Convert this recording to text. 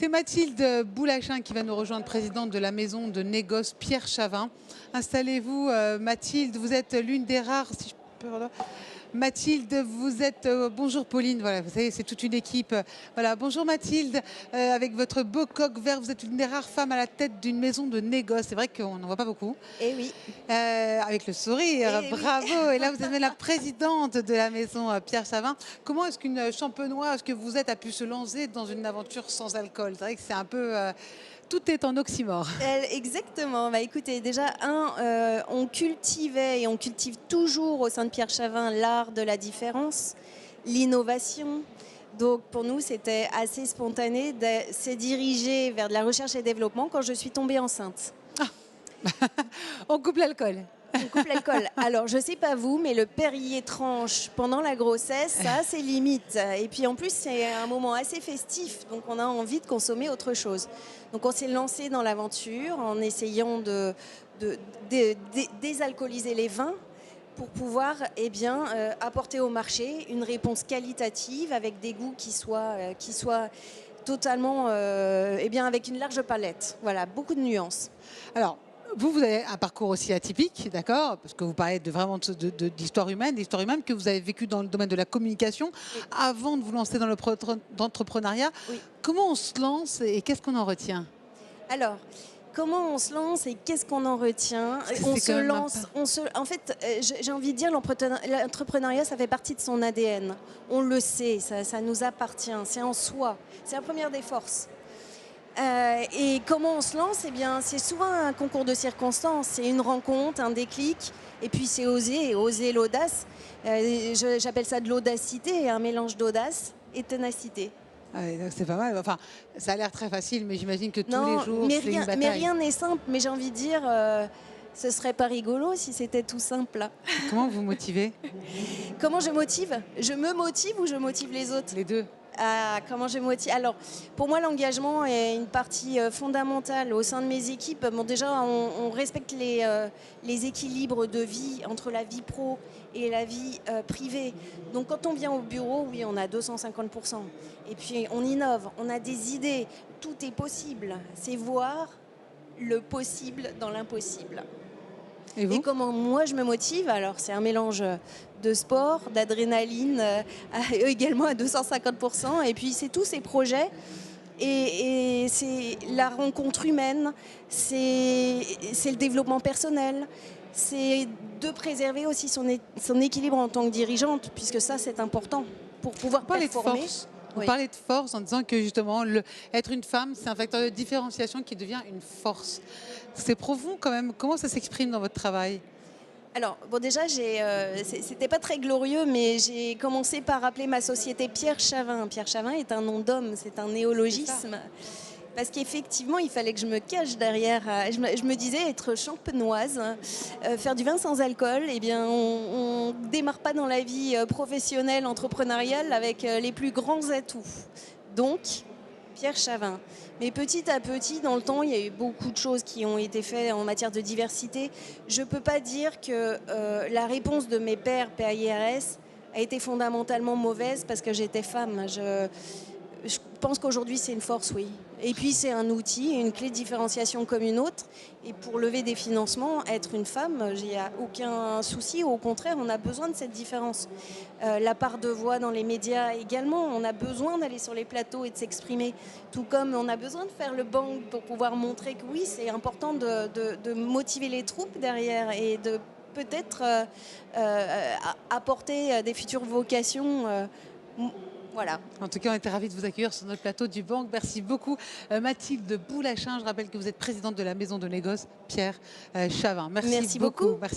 C'est Mathilde Boulachin qui va nous rejoindre, présidente de la maison de négoce Pierre Chavin. Installez-vous, Mathilde, vous êtes l'une des rares, si je peux... Mathilde, vous êtes... bonjour Pauline, voilà, vous savez, c'est toute une équipe. Voilà, bonjour Mathilde, avec votre beau coq vert, vous êtes une des rares femmes à la tête d'une maison de négoce. C'est vrai qu'on n'en voit pas beaucoup. Eh oui. Avec le sourire, Eh bravo. oui. Et là, vous êtes même la présidente de la maison Pierre Chavin. Comment est-ce qu'une champenoise que vous êtes a pu se lancer dans une aventure sans alcool? C'est vrai que c'est un peu... tout est en oxymore. Exactement. Bah, écoutez, déjà, on cultivait et on cultive toujours au sein de Pierre Chavin l'art de la différence, l'innovation. Donc pour nous, c'était assez spontané de se diriger vers de la recherche et développement quand je suis tombée enceinte. On coupe l'alcool. On coupe l'alcool. Alors, je sais pas vous, mais le Perrier tranche pendant la grossesse, ça a ses limites. Et puis en plus, c'est un moment assez festif, donc on a envie de consommer autre chose. Donc on s'est lancé dans l'aventure en essayant de désalcooliser les vins pour pouvoir apporter au marché une réponse qualitative avec des goûts qui soient totalement avec une large palette. Voilà, beaucoup de nuances. Alors, vous avez un parcours aussi atypique, d'accord? Parce que vous parlez d'histoire humaine, que vous avez vécu dans le domaine de la communication Oui. avant de vous lancer dans l'entrepreneuriat. Oui. Comment on se lance et qu'est-ce qu'on en retient? Alors, comment on se lance et qu'est-ce qu'on en retient? On se lance, en fait, j'ai envie de dire, l'entrepreneuriat, ça fait partie de son ADN. On le sait, ça nous appartient, c'est en soi, c'est la première des forces. Et comment on se lance? Eh bien, c'est souvent un concours de circonstances. C'est une rencontre, un déclic, et puis c'est oser l'audace. J'appelle ça de l'audacité, un mélange d'audace et ténacité. Ah ouais, c'est pas mal. Enfin, ça a l'air très facile, mais j'imagine que tous Non, les jours, mais c'est une bataille. rien n'est simple. Mais j'ai envie de dire, ce serait pas rigolo si c'était tout simple. Comment vous motivez? Comment je motive? Je me motive ou je motive les autres? Les deux. Ah, comment je motive? Alors, pour moi, l'engagement est une partie fondamentale au sein de mes équipes. Bon, déjà, on respecte les équilibres de vie entre la vie pro et la vie privée. Donc, quand on vient au bureau, oui, on a 250%. Et puis, on innove, on a des idées. Tout est possible. C'est voir le possible dans l'impossible. Et vous? Et comment moi je me motive? Alors c'est un mélange de sport, d'adrénaline, également à 250%. Et puis c'est tous ces projets. Et c'est la rencontre humaine, c'est le développement personnel, c'est de préserver aussi son équilibre en tant que dirigeante, puisque ça c'est important pour pouvoir performer. Vous parlez de force en disant que justement, être une femme, c'est un facteur de différenciation qui devient une force. C'est profond quand même. Comment ça s'exprime dans votre travail? Alors, bon, déjà, c'était pas très glorieux, mais j'ai commencé par appeler ma société Pierre Chavin. Pierre Chavin est un nom d'homme, c'est un néologisme. Parce qu'effectivement, il fallait que je me cache derrière. Je me disais, être champenoise, faire du vin sans alcool, eh bien, on ne démarre pas dans la vie professionnelle, entrepreneuriale, avec les plus grands atouts. Donc, Pierre Chavin. Mais petit à petit, dans le temps, il y a eu beaucoup de choses qui ont été faites en matière de diversité. Je ne peux pas dire que la réponse de mes pairs PAIRS a été fondamentalement mauvaise parce que j'étais femme. Je pense qu'aujourd'hui, c'est une force, oui. Et puis, c'est un outil, une clé de différenciation comme une autre. Et pour lever des financements, être une femme, il n'y a aucun souci. Au contraire, on a besoin de cette différence. La part de voix dans les médias également, on a besoin d'aller sur les plateaux et de s'exprimer. Tout comme on a besoin de faire le bang pour pouvoir montrer que oui, c'est important de motiver les troupes derrière et de peut-être apporter des futures vocations. Voilà. En tout cas, on était ravis de vous accueillir sur notre plateau du Banc. Merci beaucoup, Mathilde Boulachin. Je rappelle que vous êtes présidente de la maison de négoce Pierre Chavin. Merci beaucoup. Merci.